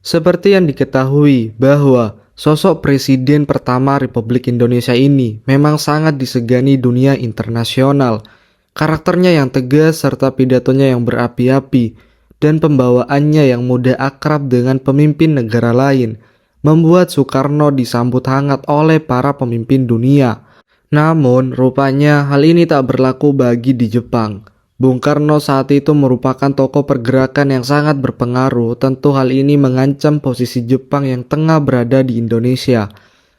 Seperti yang diketahui bahwa sosok Presiden pertama Republik Indonesia ini memang sangat disegani dunia internasional. Karakternya yang tegas serta pidatonya yang berapi-api dan pembawaannya yang mudah akrab dengan pemimpin negara lain membuat Soekarno disambut hangat oleh para pemimpin dunia. Namun, rupanya hal ini tak berlaku bagi di Jepang. Bung Karno saat itu merupakan tokoh pergerakan yang sangat berpengaruh. Tentu hal ini mengancam posisi Jepang yang tengah berada di Indonesia.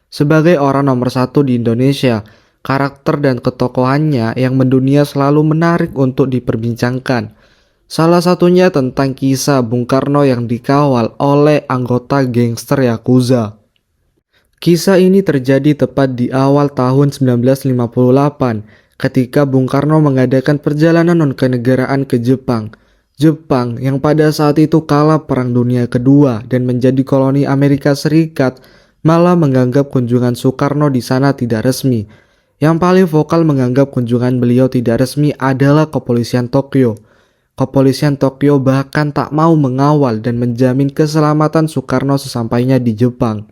Sebagai orang nomor satu di Indonesia, karakter dan ketokohannya yang mendunia selalu menarik untuk diperbincangkan. Salah satunya tentang kisah Bung Karno yang dikawal oleh anggota gangster Yakuza. Kisah ini terjadi tepat di awal tahun 1958 ketika Bung Karno mengadakan perjalanan non-kenegaraan ke Jepang. Jepang yang pada saat itu kalah Perang Dunia Kedua dan menjadi koloni Amerika Serikat malah menganggap kunjungan Soekarno di sana tidak resmi. Yang paling vokal menganggap kunjungan beliau tidak resmi adalah kepolisian Tokyo. Kepolisian Tokyo bahkan tak mau mengawal dan menjamin keselamatan Soekarno sesampainya di Jepang.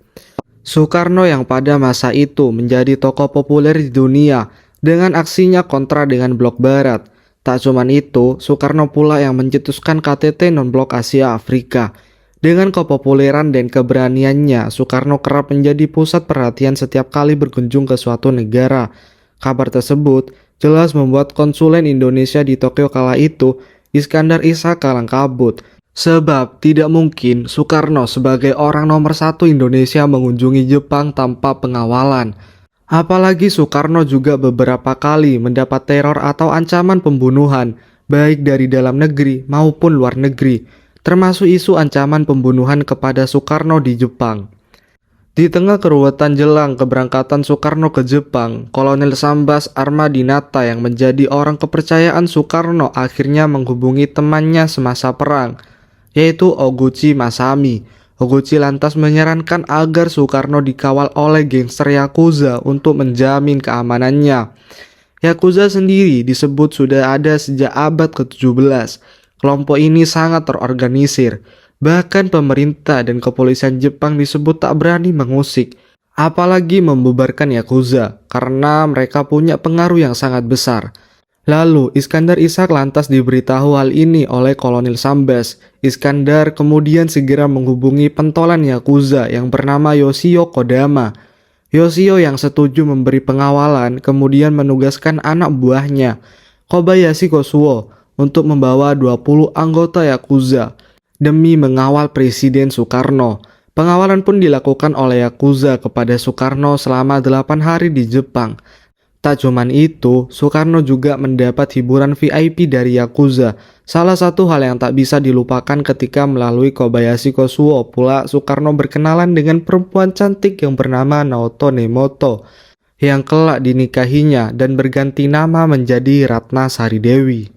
Soekarno yang pada masa itu menjadi tokoh populer di dunia dengan aksinya kontra dengan blok barat. Tak cuman itu, Soekarno pula yang mencetuskan KTT non-blok Asia Afrika. Dengan kepopuleran dan keberaniannya, Soekarno kerap menjadi pusat perhatian setiap kali berkunjung ke suatu negara. Kabar tersebut jelas membuat konsulen Indonesia di Tokyo kala itu, Iskandar Ishak, kalang kabut. Sebab tidak mungkin Soekarno sebagai orang nomor satu Indonesia mengunjungi Jepang tanpa pengawalan. Apalagi Soekarno juga beberapa kali mendapat teror atau ancaman pembunuhan, baik dari dalam negeri maupun luar negeri, termasuk isu ancaman pembunuhan kepada Soekarno di Jepang. Di tengah keruwetan jelang keberangkatan Soekarno ke Jepang, Kolonel Sambas Armadinata yang menjadi orang kepercayaan Soekarno akhirnya menghubungi temannya semasa perang, yaitu Oguchi Masami. Oguchi lantas menyarankan agar Soekarno dikawal oleh gangster Yakuza untuk menjamin keamanannya. Yakuza sendiri disebut sudah ada sejak abad ke-17. Kelompok ini sangat terorganisir. Bahkan pemerintah dan kepolisian Jepang disebut tak berani mengusik, apalagi membubarkan Yakuza, karena mereka punya pengaruh yang sangat besar. Lalu, Iskandar Ishak lantas diberitahu hal ini oleh Kolonel Sambas. Iskandar kemudian segera menghubungi pentolan Yakuza yang bernama Yoshio Kodama. Yoshio yang setuju memberi pengawalan kemudian menugaskan anak buahnya, Kobayashi Kosuo, untuk membawa 20 anggota Yakuza demi mengawal Presiden Soekarno. Pengawalan pun dilakukan oleh Yakuza kepada Soekarno selama 8 hari di Jepang. Tak cuman itu, Soekarno juga mendapat hiburan VIP dari Yakuza. Salah satu hal yang tak bisa dilupakan ketika melalui Kobayashi Kosuo pula Soekarno berkenalan dengan perempuan cantik yang bernama Naoto Nemoto, yang kelak dinikahinya dan berganti nama menjadi Ratna Sari Dewi.